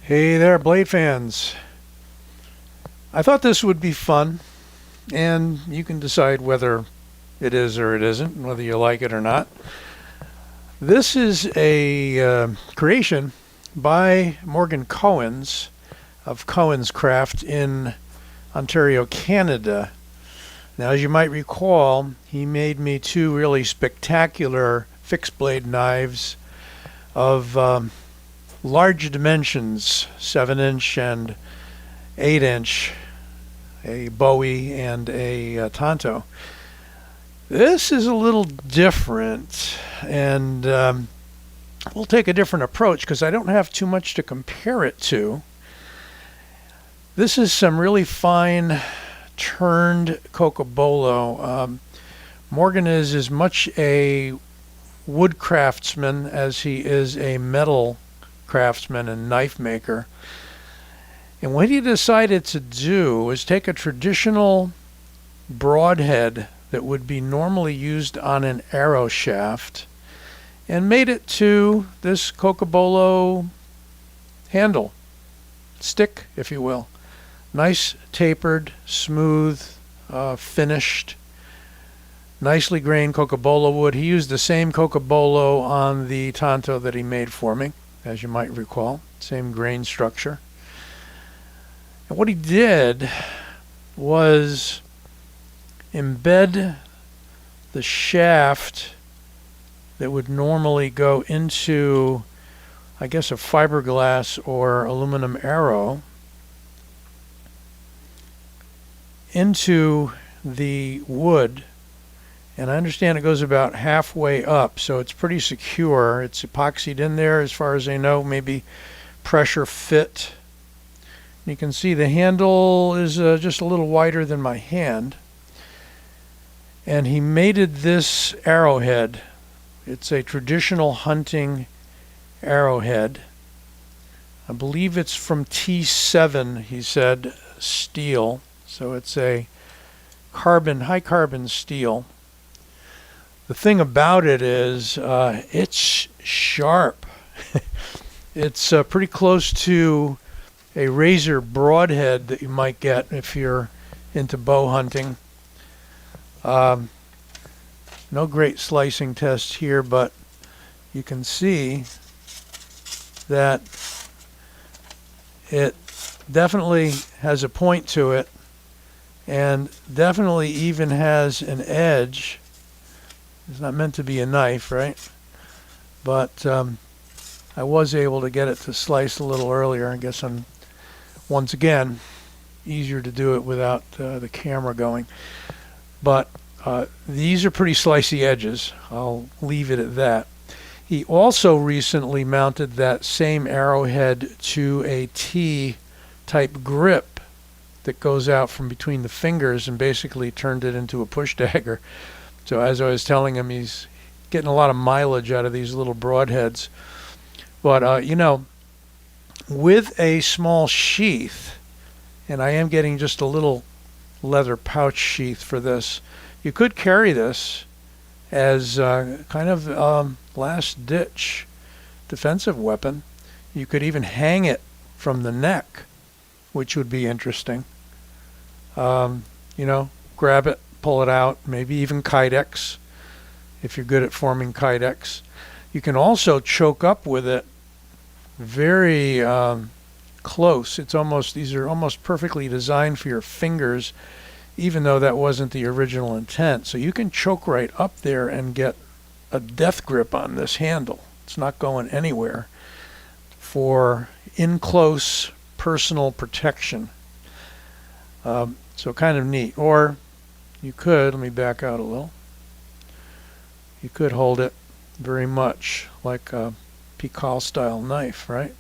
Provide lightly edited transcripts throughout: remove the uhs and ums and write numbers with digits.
Hey there, Blade fans. I thought this would be fun, and you can decide whether it is or it isn't, whether you like it or not. This is a creation by Morgan Koens of Koenscraft in Ontario, Canada. Now, as you might recall, he made me two really spectacular fixed blade knives of large dimensions, 7-inch and 8-inch, a Bowie and a Tonto. This is a little different, and we'll take a different approach because I don't have too much to compare it to. This is some really fine turned cocobolo. Morgan is as much a wood craftsman as he is a metal craftsman and knife maker. And what he decided to do was take a traditional broadhead that would be normally used on an arrow shaft and made it to this cocobolo handle, stick, if you will. Nice tapered, smooth, finished, nicely grained cocobolo wood. He used the same cocobolo on the Tonto that he made for me, as you might recall, same grain structure. And what he did was embed the shaft that would normally go into, I guess, a fiberglass or aluminum arrow into the wood. And I understand it goes about halfway up, so it's pretty secure. It's epoxied in there as far as I know, maybe pressure fit. You can see the handle is just a little wider than my hand. And he mated this arrowhead. It's a traditional hunting arrowhead. I believe it's from T7, he said, steel. So it's a high carbon steel. The thing about it is it's sharp. It's pretty close to a razor broadhead that you might get if you're into bow hunting. No great slicing tests here, but you can see that it definitely has a point to it and definitely even has an edge. It's not meant to be a knife, right? But I was able to get it to slice a little earlier. I guess I'm, once again, easier to do it without the camera going. But these are pretty slicey edges. I'll leave it at that. He also recently mounted that same arrowhead to a T-type grip that goes out from between the fingers and basically turned it into a push dagger. So as I was telling him, he's getting a lot of mileage out of these little broadheads. But, you know, with a small sheath, and I am getting just a little leather pouch sheath for this, you could carry this as kind of last-ditch defensive weapon. You could even hang it from the neck, which would be interesting. You know, grab it, pull it out, maybe even kydex, if you're good at forming kydex. You can also choke up with it very close. It's almost, these are almost perfectly designed for your fingers, even though that wasn't the original intent. So you can choke right up there and get a death grip on this handle. It's not going anywhere for in-close personal protection. So kind of neat. Or you could, let me back out a little. You could hold it very much like a Pical style knife, right?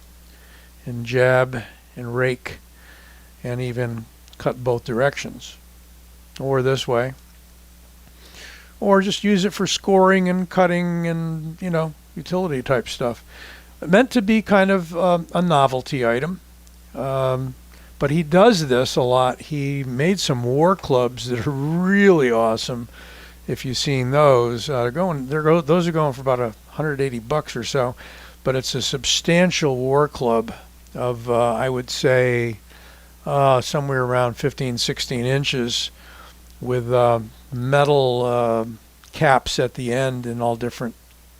And jab and rake and even cut both directions. Or this way. Or just use it for scoring and cutting and, you know, utility type stuff. Meant to be kind of a novelty item. But he does this a lot. He made some war clubs that are really awesome. If you've seen those, those are going for about $180 or so. But it's a substantial war club of, I would say, somewhere around 15, 16 inches with metal caps at the end in all different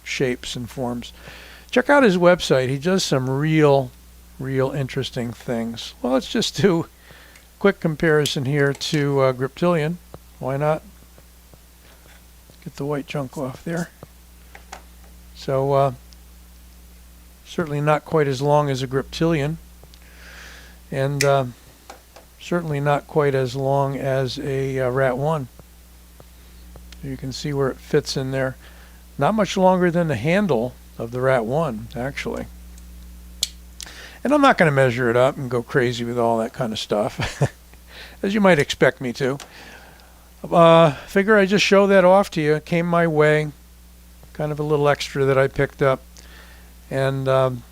shapes and forms. Check out his website. He does some real interesting things. Well, let's just do a quick comparison here to Griptilian. Why not? Get the white junk off there. So certainly not quite as long as a Griptilian, and certainly not quite as long as a Rat 1. You can see where it fits in there. Not much longer than the handle of the Rat 1, actually. And I'm not going to measure it up and go crazy with all that kind of stuff, as you might expect me to. Figure I just show that off to you. It came my way, kind of a little extra that I picked up. And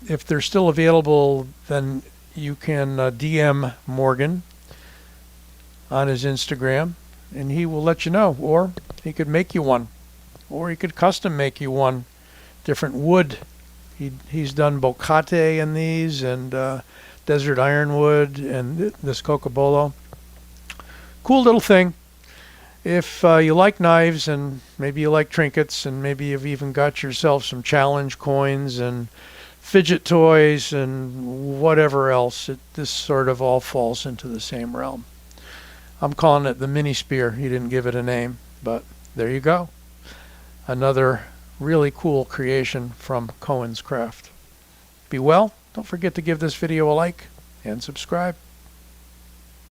if they're still available, then you can DM Morgan on his Instagram, and he will let you know. Or he could make you one, or he could custom make you one. Different wood. He's done bocate in these, and desert ironwood, and this cocobolo. Cool little thing. If you like knives, and maybe you like trinkets, and maybe you've even got yourself some challenge coins and fidget toys and whatever else, this sort of all falls into the same realm. I'm calling it the mini spear. He didn't give it a name, but there you go. Another really cool creation from Koenscraft. Be well. Don't forget to give this video a like and subscribe.